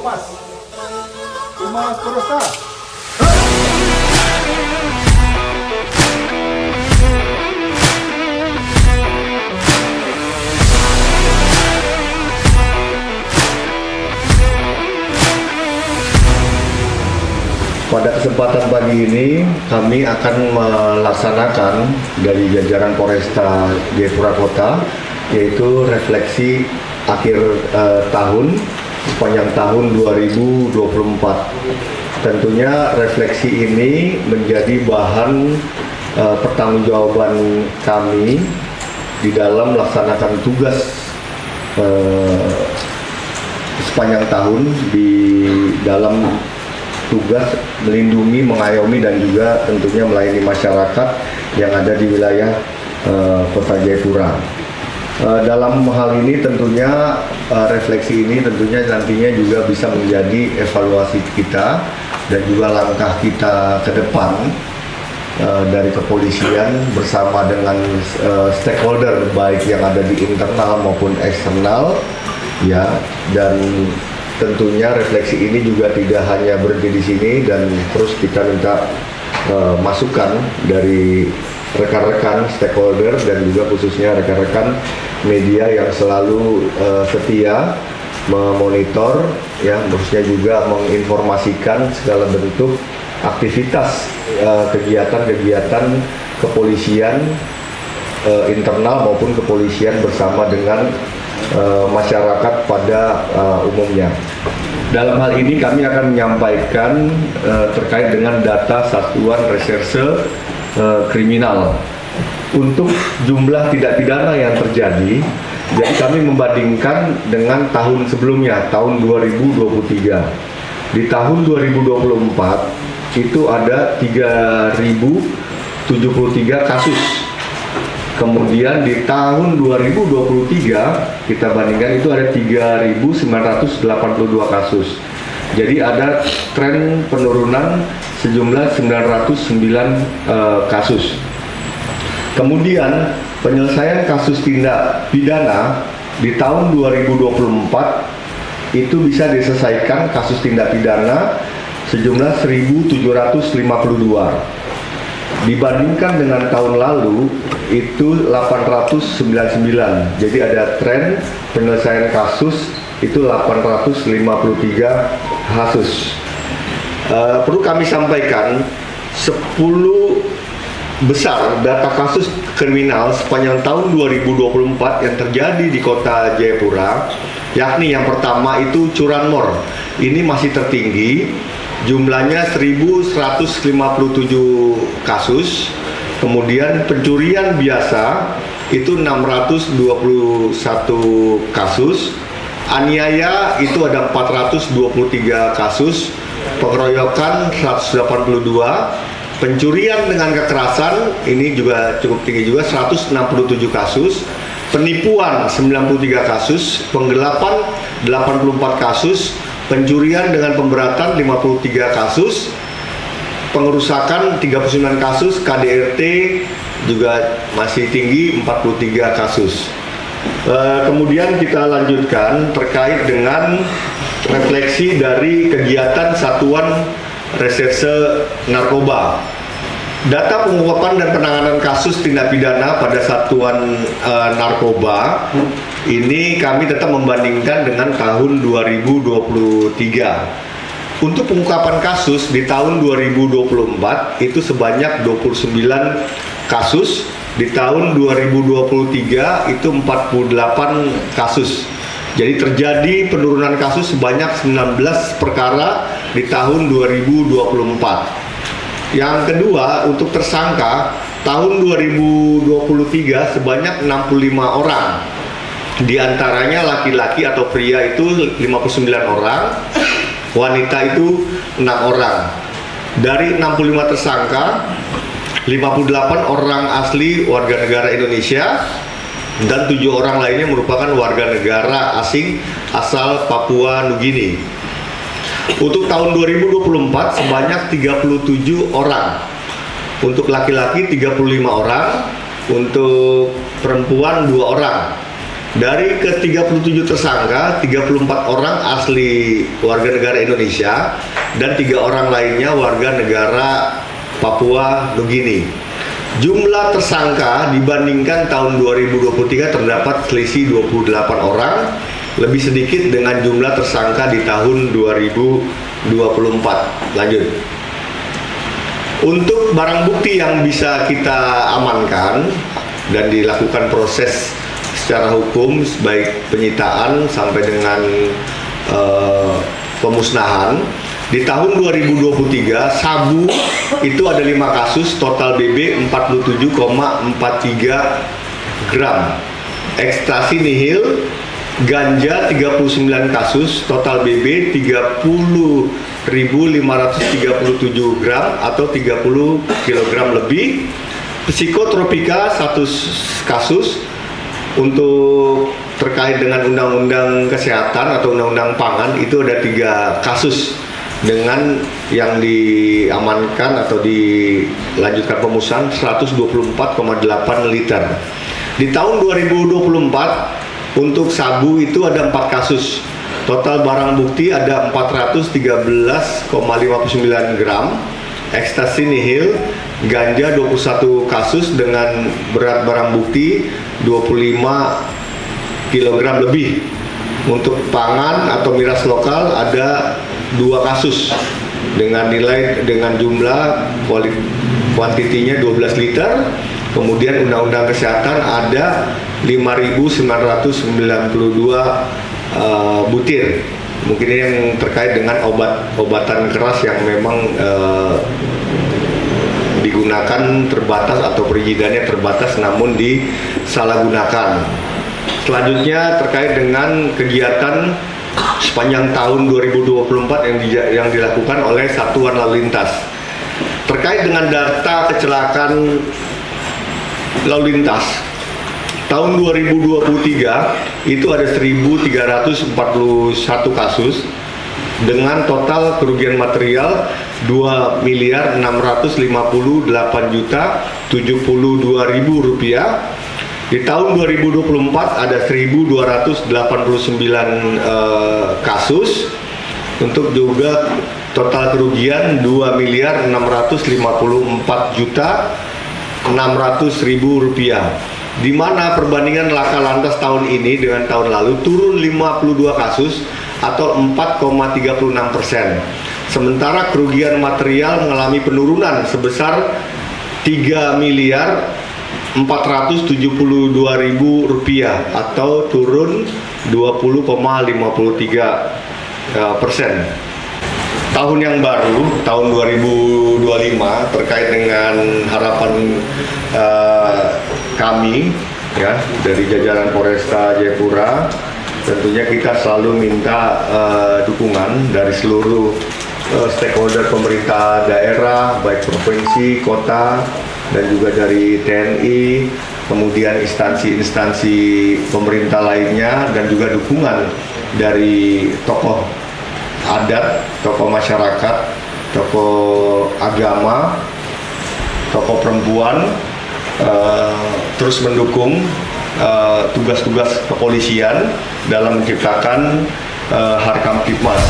Mas. Mas Purwosta. Pada kesempatan pagi ini kami akan melaksanakan dari jajaran Polresta Jayapura Kota, yaitu refleksi akhir tahun sepanjang tahun 2024. Tentunya refleksi ini menjadi bahan pertanggungjawaban kami di dalam melaksanakan tugas sepanjang tahun di dalam tugas melindungi, mengayomi, dan juga tentunya melayani masyarakat yang ada di wilayah Kota Jayapura. Dalam hal ini tentunya refleksi ini tentunya nantinya juga bisa menjadi evaluasi kita dan juga langkah kita ke depan dari kepolisian bersama dengan stakeholder baik yang ada di internal maupun eksternal, ya. Dan tentunya refleksi ini juga tidak hanya berhenti di sini, dan terus kita minta masukan dari rekan-rekan stakeholder dan juga khususnya rekan-rekan media yang selalu setia memonitor, ya, khususnya juga menginformasikan segala bentuk aktivitas kegiatan-kegiatan kepolisian internal maupun kepolisian bersama dengan masyarakat pada umumnya. Dalam hal ini kami akan menyampaikan terkait dengan data Satuan Reserse Kriminal untuk jumlah tindak pidana yang terjadi. Jadi kami membandingkan dengan tahun sebelumnya, tahun 2023. Di tahun 2024 itu ada 3.073 kasus. Kemudian di tahun 2023 kita bandingkan itu ada 3.982 kasus. Jadi ada tren penurunan sejumlah 909 kasus. Kemudian penyelesaian kasus tindak pidana di tahun 2024 itu bisa diselesaikan kasus tindak pidana sejumlah 1.752. Dibandingkan dengan tahun lalu itu 899. Jadi ada tren penyelesaian kasus itu 853 kasus. Perlu kami sampaikan 10 besar data kasus kriminal sepanjang tahun 2024 yang terjadi di Kota Jayapura, yakni yang pertama itu curanmor. Ini masih tertinggi, jumlahnya 1.157 kasus. Kemudian pencurian biasa itu 621 kasus. Aniaya itu ada 423 kasus. Pengeroyokan 182. Pencurian dengan kekerasan ini juga cukup tinggi juga, 167 kasus. Penipuan 93 kasus. Penggelapan 84 kasus. Pencurian dengan pemberatan 53 kasus, pengerusakan 39 kasus, KDRT juga masih tinggi 43 kasus. Kemudian kita lanjutkan terkait dengan refleksi dari kegiatan Satuan Reserse Narkoba. Data pengungkapan dan penanganan kasus tindak pidana pada Satuan Narkoba ini kami tetap membandingkan dengan tahun 2023. Untuk pengungkapan kasus di tahun 2024 itu sebanyak 29 kasus, di tahun 2023 itu 48 kasus. Jadi terjadi penurunan kasus sebanyak 19 perkara di tahun 2024. Yang kedua, untuk tersangka tahun 2023 sebanyak 65 orang. Di antaranya laki-laki atau pria itu 59 orang, wanita itu 6 orang. Dari 65 tersangka, 58 orang asli warga negara Indonesia dan 7 orang lainnya merupakan warga negara asing asal Papua Nugini. Untuk tahun 2024 sebanyak 37 orang. Untuk laki-laki 35 orang, untuk perempuan 2 orang. Dari ke-37 tersangka, 34 orang asli warga negara Indonesia dan 3 orang lainnya warga negara Papua Nugini. Jumlah tersangka dibandingkan tahun 2023 terdapat selisih 28 orang, lebih sedikit dengan jumlah tersangka di tahun 2024. Lanjut. Untuk barang bukti yang bisa kita amankan dan dilakukan proses secara hukum, baik penyitaan sampai dengan pemusnahan, di tahun 2023 sabu itu ada 5 kasus, total BB 47,43 gram, ekstasi nihil, ganja 39 kasus, total BB 30.537 gram atau 30 kg lebih. Psikotropika 1 kasus. Untuk terkait dengan undang-undang kesehatan atau undang-undang pangan itu ada 3 kasus dengan yang diamankan atau dilanjutkan pemusnahan 124,8 liter. Di tahun 2024 untuk sabu itu ada 4 kasus. Total barang bukti ada 413,59 gram, ekstasi nihil, ganja 21 kasus dengan berat barang bukti 25 kg lebih. Untuk pangan atau miras lokal ada 2 kasus dengan jumlah kuantitinya 12 liter. Kemudian undang-undang kesehatan ada 5.992 butir. Mungkin ini yang terkait dengan obatan keras yang memang digunakan terbatas atau perizinannya terbatas namun disalahgunakan. Selanjutnya terkait dengan kegiatan sepanjang tahun 2024 yang dilakukan oleh Satuan Lalu Lintas. Terkait dengan data kecelakaan lalu lintas tahun 2023 itu ada 1.341 kasus dengan total kerugian material 2.658.072.000 rupiah. Di tahun 2024 ada 1.289 kasus untuk juga total kerugian 2.654.600.000 rupiah. Di mana perbandingan laka lantas tahun ini dengan tahun lalu turun 52 kasus atau 4,36%. Sementara kerugian material mengalami penurunan sebesar 3.472.000 rupiah atau turun 20,53%. Tahun yang baru, tahun 2025, terkait dengan harapan kami ya dari jajaran Polresta Jayapura, tentunya kita selalu minta dukungan dari seluruh stakeholder pemerintah daerah, baik provinsi, kota, dan juga dari TNI, kemudian instansi-instansi pemerintah lainnya, dan juga dukungan dari tokoh adat, tokoh masyarakat, tokoh agama, tokoh perempuan, terus mendukung tugas-tugas kepolisian dalam menciptakan Harkam Tipmas.